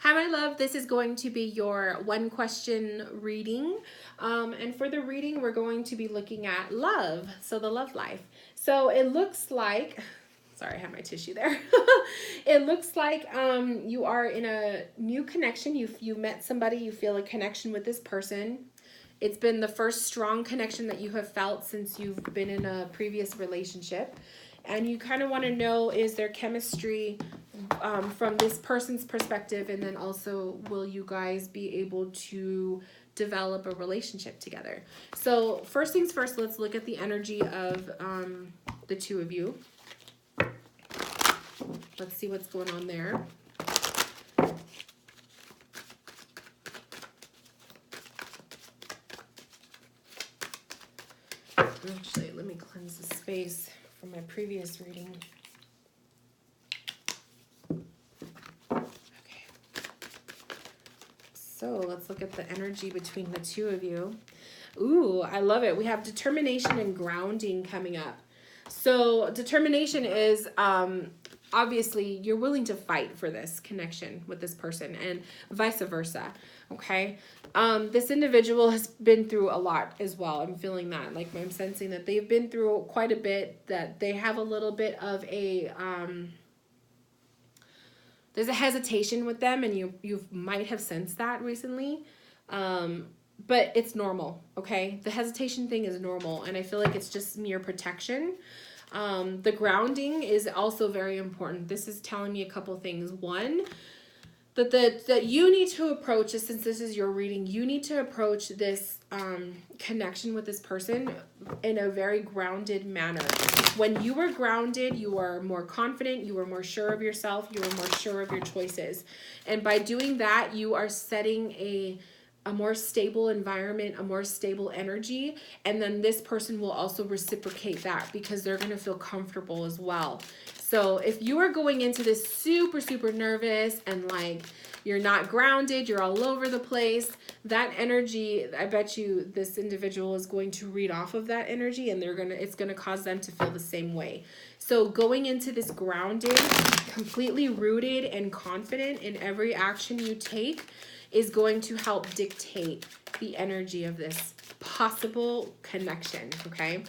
Hi, my love. This is going to be your one question reading. And for the reading, we're going to be looking at love. So the love life. So it looks like, sorry, I have my tissue there. It looks like you are in a new connection. You met somebody, you feel a connection with this person. It's been the first strong connection that you have felt since you've been in a previous relationship. And you kind of want to know, is there chemistry from this person's perspective, and then also will you guys be able to develop a relationship together? So first things first, let's look at the energy of the two of you. Let's see what's going on there. Actually, let me cleanse the space from my previous reading. Okay. So let's look at the energy between the two of you. Ooh, I love it. We have determination and grounding coming up. So determination is obviously you're willing to fight for this connection with this person, and vice versa. Okay. This individual has been through a lot as well. I'm feeling that, like, I'm sensing that they've been through quite a bit, that they have a little bit of a there's a hesitation with them, and you might have sensed that recently. But it's normal. Okay. The hesitation thing is normal, and I feel like it's just mere protection. The grounding is also very important. This is telling me a couple things. One, that you need to approach this, since this is your reading, you need to approach this connection with this person in a very grounded manner. When you are grounded, you are more confident, you are more sure of yourself, you are more sure of your choices. And by doing that, you are setting a more stable environment, a more stable energy, and then this person will also reciprocate that because they're going to feel comfortable as well. So if you are going into this super, super nervous and like you're not grounded, you're all over the place, that energy, I bet you this individual is going to read off of that energy, and it's going to cause them to feel the same way. So going into this grounded, completely rooted and confident in every action you take is going to help dictate the energy of this possible connection, okay?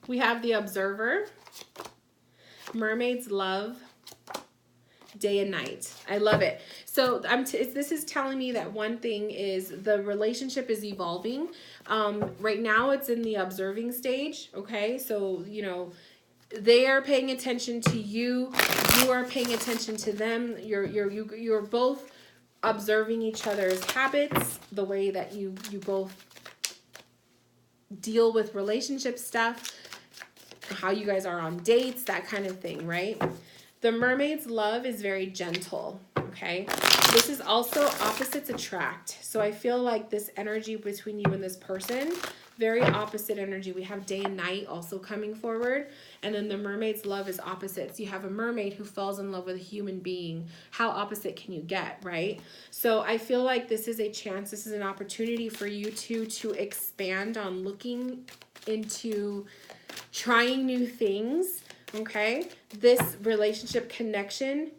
We have the Observer, Mermaid's Love, Day and Night. I love it. So this is telling me that one thing is the relationship is evolving. Right now it's in the observing stage, okay? So, you know, they are paying attention to you. You are paying attention to them. You're both observing each other's habits, the way that you both deal with relationship stuff, how you guys are on dates, that kind of thing, right? The Mermaid's Love is very gentle, okay? This is also opposites attract. So I feel like this energy between you and this person, very opposite energy. We have Day and Night also coming forward. And then the Mermaid's Love is opposites. You have a mermaid who falls in love with a human being. How opposite can you get, right? So I feel like this is a chance, this is an opportunity for you two to expand on looking into trying new things, okay? This relationship connection,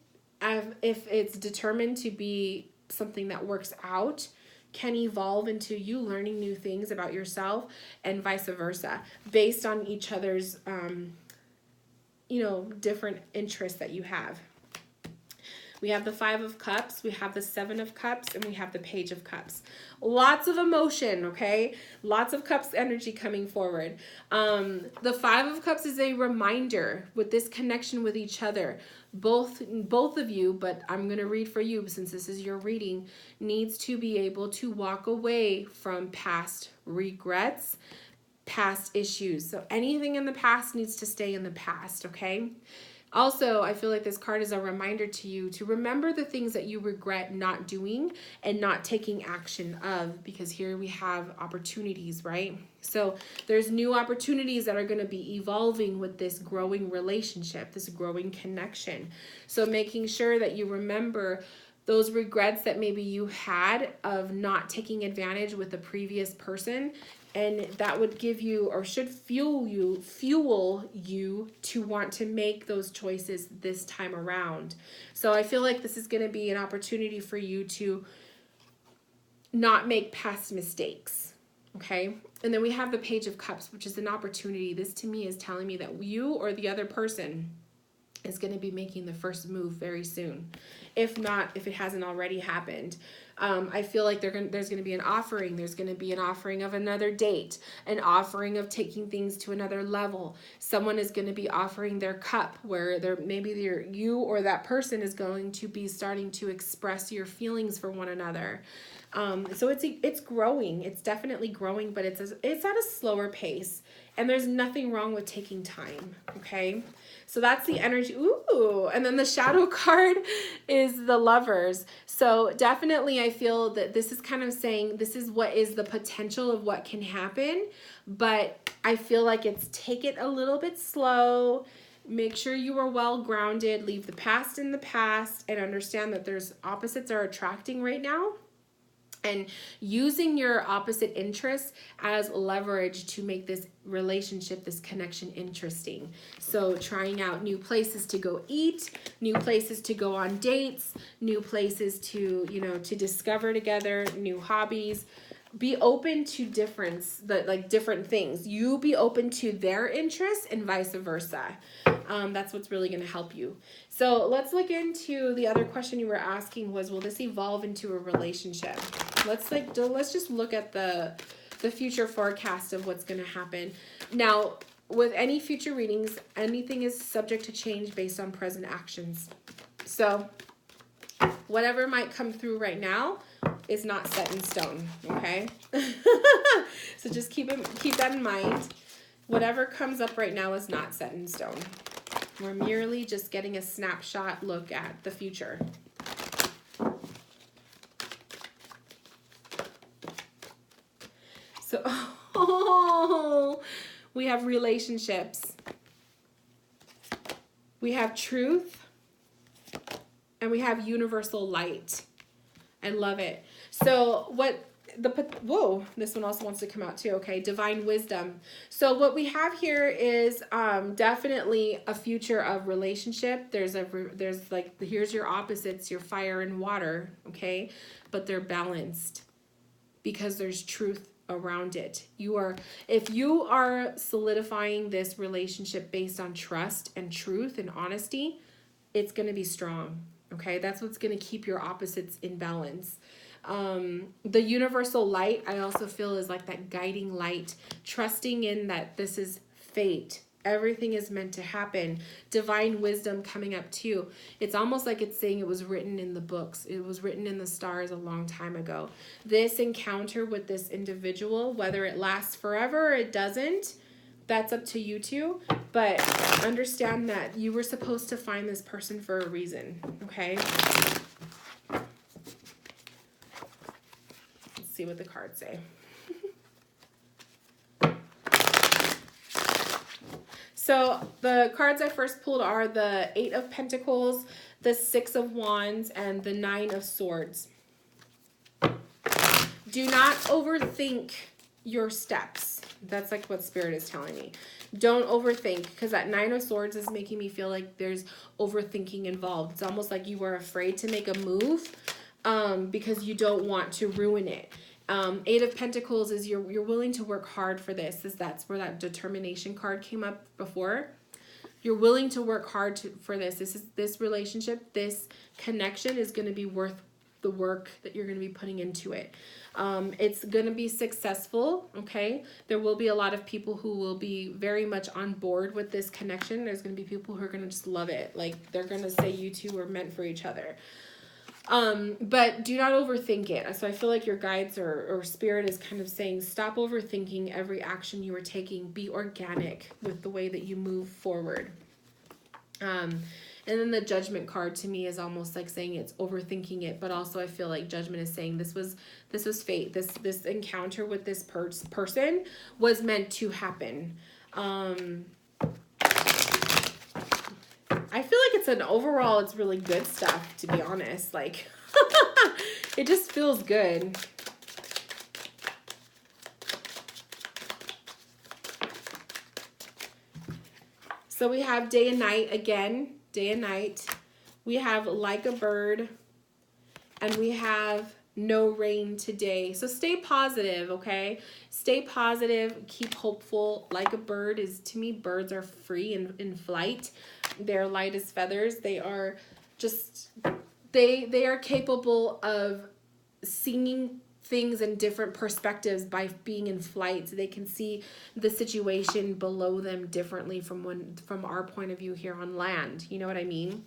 if it's determined to be something that works out, can evolve into you learning new things about yourself, and vice versa, based on each other's, different interests that you have. We have the Five of Cups, we have the Seven of Cups, and we have the Page of Cups. Lots of emotion, okay? Lots of Cups energy coming forward. The Five of Cups is a reminder with this connection with each other. Both of you, but I'm going to read for you since this is your reading, needs to be able to walk away from past regrets, past issues. So anything in the past needs to stay in the past, okay? Also, I feel like this card is a reminder to you to remember the things that you regret not doing and not taking action of, because here we have opportunities, right? So there's new opportunities that are going to be evolving with this growing relationship, this growing connection. So making sure that you remember those regrets that maybe you had of not taking advantage with the previous person. And that would give you, or should fuel you to want to make those choices this time around. So I feel like this is going to be an opportunity for you to not make past mistakes. Okay. And then we have the Page of Cups, which is an opportunity. This to me is telling me that you or the other person is going to be making the first move very soon. If not, if it hasn't already happened. I feel like there's going to be an offering. There's going to be an offering of another date, an offering of taking things to another level. Someone is going to be offering their cup, where you or that person is going to be starting to express your feelings for one another. So it's growing. It's definitely growing, but it's at a slower pace. And there's nothing wrong with taking time, okay? So that's the energy. Ooh, and then the shadow card is the Lovers. So definitely I feel that this is kind of saying this is what is the potential of what can happen, but I feel like it's take it a little bit slow. Make sure you are well grounded, leave the past in the past, and understand that there's opposites are attracting right now. And using your opposite interests as leverage to make this relationship, this connection interesting. So trying out new places to go eat, new places to go on dates, new places to, to discover together, new hobbies. Be open to different things. You be open to their interests and vice versa. That's what's really going to help you. So let's look into the other question you were asking was, will this evolve into a relationship? Let's just look at the future forecast of what's going to happen. Now, with any future readings, anything is subject to change based on present actions. So whatever might come through right now is not set in stone, okay? So just keep that in mind. Whatever comes up right now is not set in stone. We're merely just getting a snapshot look at the future. So, we have relationships. We have truth. And we have universal light. I love it. So this one also wants to come out too. Okay. Divine wisdom. So what we have here is definitely a future of relationship. Here's your opposites, your fire and water. Okay. But they're balanced because there's truth around it. If you are solidifying this relationship based on trust and truth and honesty, it's going to be strong. Okay. That's what's going to keep your opposites in balance. The universal light, I also feel, is like that guiding light, trusting in that this is fate. Everything is meant to happen. Divine wisdom coming up too. It's almost like it's saying it was written in the books. It was written in the stars a long time ago. This encounter with this individual, whether it lasts forever or it doesn't, that's up to you two. But understand that you were supposed to find this person for a reason. Okay? See what the cards say. So the cards I first pulled are the 8 of Pentacles, the 6 of Wands, and the 9 of Swords. Do not overthink your steps. That's like what Spirit is telling me. Don't overthink, because that 9 of Swords is making me feel like there's overthinking involved. It's almost like you were afraid to make a move because you don't want to ruin it. 8 of Pentacles is you're willing to work hard for this. That's where that determination card came up before. You're willing to work hard for this. This relationship, this connection is going to be worth the work that you're going to be putting into it. It's going to be successful, okay? There will be a lot of people who will be very much on board with this connection. There's going to be people who are going to just love it. Like, they're going to say you two are meant for each other. But do not overthink it. So I feel like your guides or Spirit is kind of saying, stop overthinking every action you are taking. Be organic with the way that you move forward. And then the Judgment card to me is almost like saying it's overthinking it, but also I feel like Judgment is saying this was fate. This encounter with this person was meant to happen. I feel like it's really good stuff, to be honest. Like, it just feels good. So we have day and night again, day and night. We have like a bird, and we have no rain today. So stay positive, okay? Stay positive, keep hopeful. Like a bird is, to me, birds are free and in flight. They're light as feathers. They are just, they are capable of seeing things in different perspectives by being in flight. So they can see the situation below them differently from our point of view here on land. You know what I mean?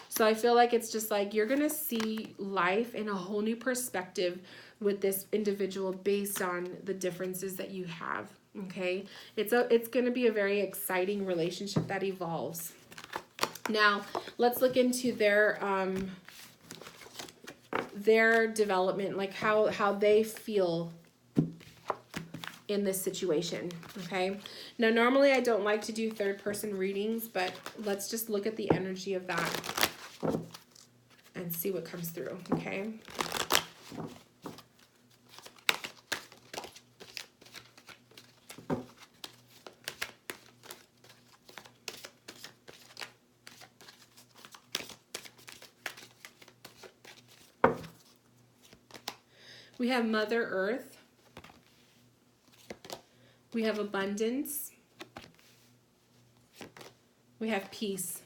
So I feel like it's just like you're gonna see life in a whole new perspective with this individual based on the differences that you have. Okay, it's gonna be a very exciting relationship that evolves. Now let's look into their development, like how they feel in this situation. Okay, now normally I don't like to do third person readings, but let's just look at the energy of that and see what comes through. Okay, we have Mother Earth. We have abundance. We have peace.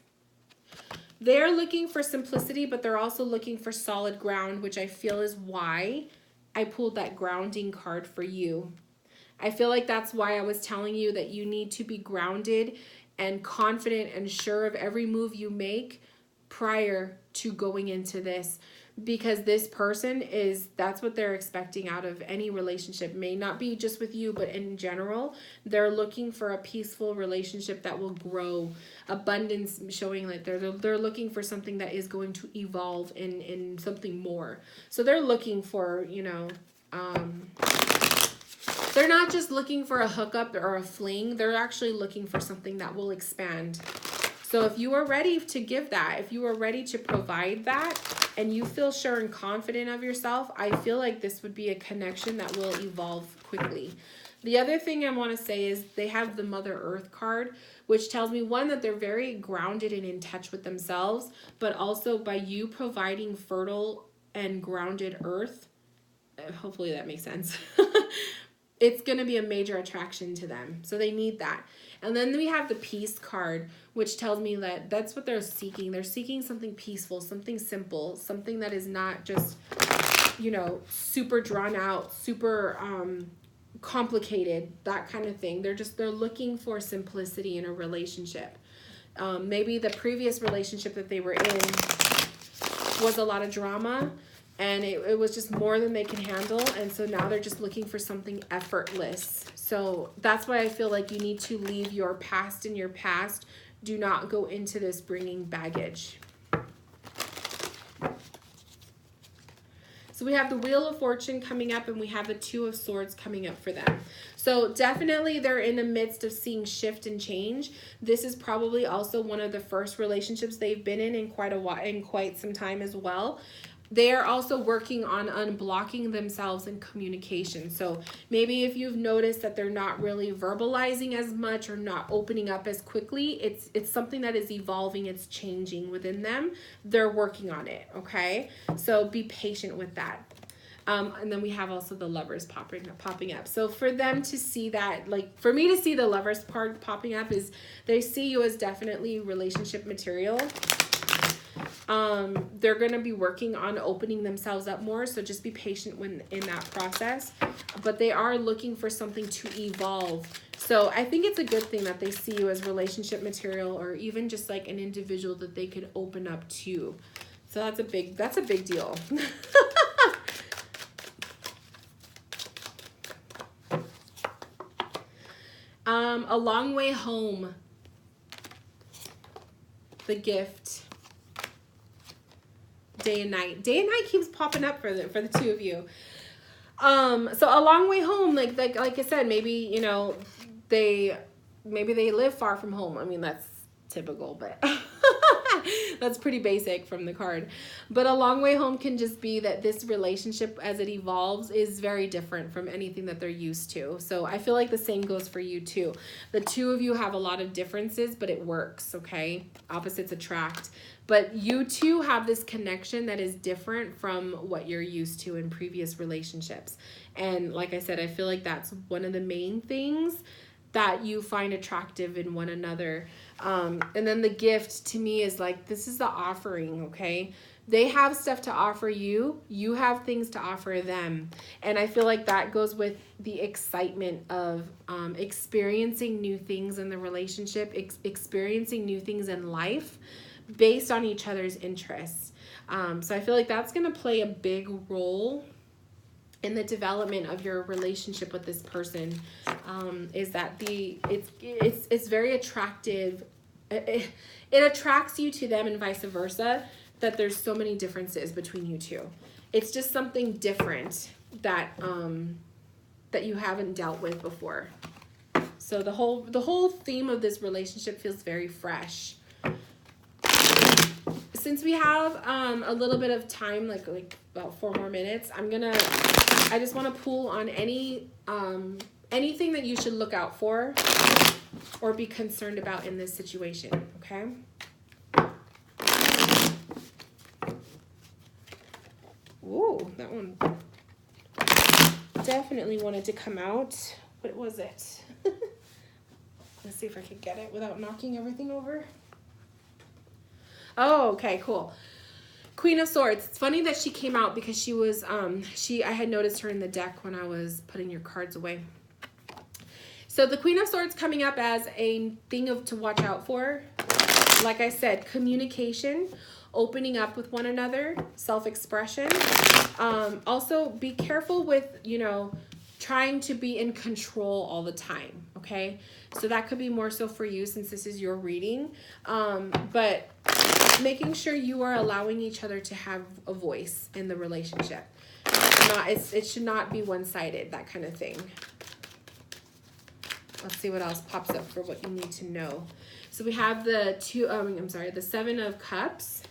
They're looking for simplicity, but they're also looking for solid ground, which I feel is why I pulled that grounding card for you. I feel like that's why I was telling you that you need to be grounded and confident and sure of every move you make prior to going into this. Because this person that's what they're expecting out of any relationship. May not be just with you, but in general, they're looking for a peaceful relationship that will grow. Abundance, showing that they're looking for something that is going to evolve in something more. So they're looking for, they're not just looking for a hookup or a fling. They're actually looking for something that will expand. So if you are ready to give that, if you are ready to provide that, and you feel sure and confident of yourself, I feel like this would be a connection that will evolve quickly. The other thing I want to say is they have the Mother Earth card, which tells me, one, that they're very grounded and in touch with themselves, but also by you providing fertile and grounded earth, hopefully that makes sense, it's going to be a major attraction to them. So they need that. And then we have the Peace card, which tells me that that's what they're seeking. They're seeking something peaceful, something simple, something that is not just, super drawn out, super complicated, that kind of thing. They're looking for simplicity in a relationship. Maybe the previous relationship that they were in was a lot of drama, and it was just more than they can handle. And so now they're just looking for something effortless. So that's why I feel like you need to leave your past in your past. Do not go into this bringing baggage. So we have the Wheel of Fortune coming up, and we have the Two of Swords coming up for them. So definitely they're in the midst of seeing shift and change. This is probably also one of the first relationships they've been in quite a while, in quite some time as well. They are also working on unblocking themselves in communication. So maybe if you've noticed that they're not really verbalizing as much or not opening up as quickly, it's something that is evolving, it's changing within them. They're working on it, okay? So be patient with that. And then we have also the Lovers popping up. So for them to see that, like for me to see the Lovers part popping up, is they see you as definitely relationship material. They're going to be working on opening themselves up more, so just be patient when in that process. But they are looking for something to evolve. So I think it's a good thing that they see you as relationship material, or even just like an individual that they could open up to. So that's a big deal. A Long Way Home. The Gift. Day and Night. Day and Night keeps popping up for the two of you. So A Long Way Home, like I said, maybe they live far from home. I mean, that's typical, but That's pretty basic from the card. But a long way home can just be that this relationship as it evolves is very different from anything that they're used to. So I feel like the same goes for you too. The two of you have a lot of differences, but it works, okay? Opposites attract. But you two have this connection that is different from what you're used to in previous relationships. And like I said, I feel like that's one of the main things that you find attractive in one another. And then the gift to me is like, this is the offering, okay? They have stuff to offer you. You have things to offer them. And I feel like that goes with the excitement of experiencing new things in the relationship, experiencing new things in life based on each other's interests. So I feel like that's going to play a big role in the development of your relationship with this person. Is that it's very attractive. It attracts you to them and vice versa, that there's so many differences between you two. It's just something different that that you haven't dealt with before. So the whole theme of this relationship feels very fresh. Since we have a little bit of time, like about 4 more minutes, I just want to pull on anything that you should look out for or be concerned about in this situation, okay? Ooh, that one definitely wanted to come out. What was it? Let's see if I can get it without knocking everything over. Oh, okay, cool. Queen of Swords. It's funny that she came out because she was, I had noticed her in the deck when I was putting your cards away. So the Queen of Swords coming up as a thing to watch out for. Like I said, communication, opening up with one another, self-expression. Also, be careful with, trying to be in control all the time, okay? So that could be more so for you since this is your reading. But making sure you are allowing each other to have a voice in the relationship. It should not be one-sided, that kind of thing. Let's see what else pops up for what you need to know. So we have the 7 of Cups.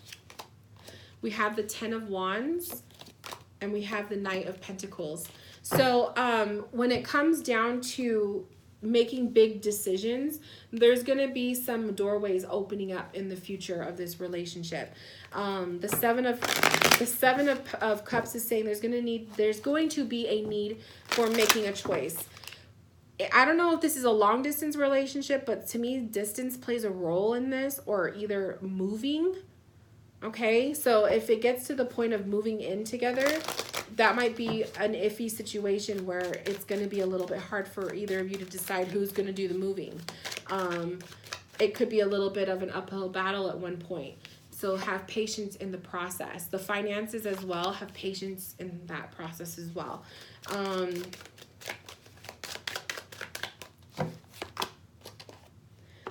We have the 10 of Wands. And we have the Knight of Pentacles. So when it comes down to making big decisions, there's going to be some doorways opening up in the future of this relationship. The seven of Cups is saying there's going to be a need for making a choice. I don't know if this is a long distance relationship, but to me, distance plays a role in this, or either moving. Okay, so if it gets to the point of moving in together, that might be an iffy situation where it's going to be a little bit hard for either of you to decide who's going to do the moving. It could be a little bit of an uphill battle at one point. So have patience in the process. The finances as well, have patience in that process as well.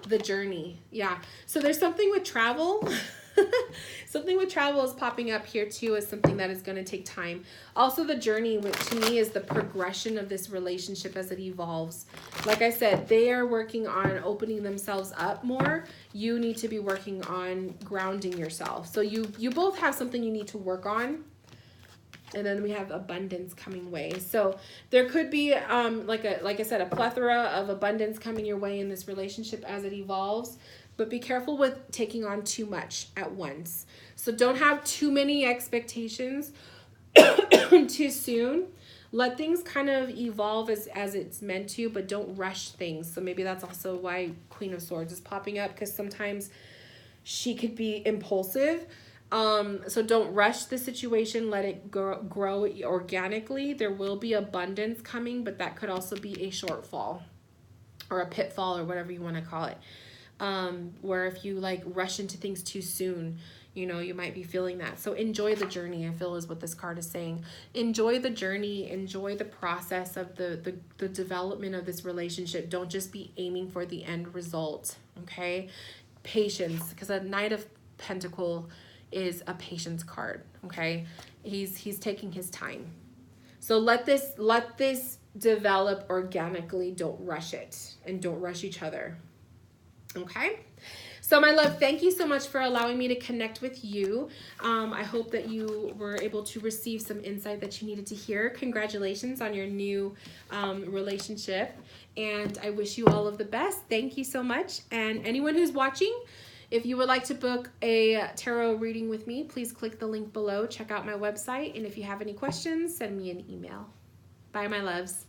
The journey. Yeah. So there's something with travel. Something with travel is popping up here too, as something that is going to take time. Also, the journey, which to me is the progression of this relationship as it evolves. Like I said, they are working on opening themselves up more. You need to be working on grounding yourself. So you both have something you need to work on. And then we have abundance coming way. So there could be, like I said, a plethora of abundance coming your way in this relationship as it evolves. But be careful with taking on too much at once. So don't have too many expectations too soon. Let things kind of evolve as it's meant to, but don't rush things. So maybe that's also why Queen of Swords is popping up, because sometimes she could be impulsive. So don't rush the situation. Let it grow organically. There will be abundance coming, but that could also be a shortfall or a pitfall or whatever you want to call it. Where if you rush into things too soon, you might be feeling that. So enjoy the journey, I feel, is what this card is saying. Enjoy the journey, enjoy the process of the development of this relationship. Don't just be aiming for the end result, okay? Patience, because a Knight of Pentacles is a patience card, okay? He's taking his time. So let this develop organically. Don't rush it, and don't rush each other. Okay, So my love, thank you so much for allowing me to connect with you. I hope that you were able to receive some insight that you needed to hear. Congratulations on your new relationship. And I wish you all of the best. Thank you so much. And anyone who's watching, if you would like to book a tarot reading with me, please click the link below. Check out my website. And if you have any questions, send me an email. Bye, my loves.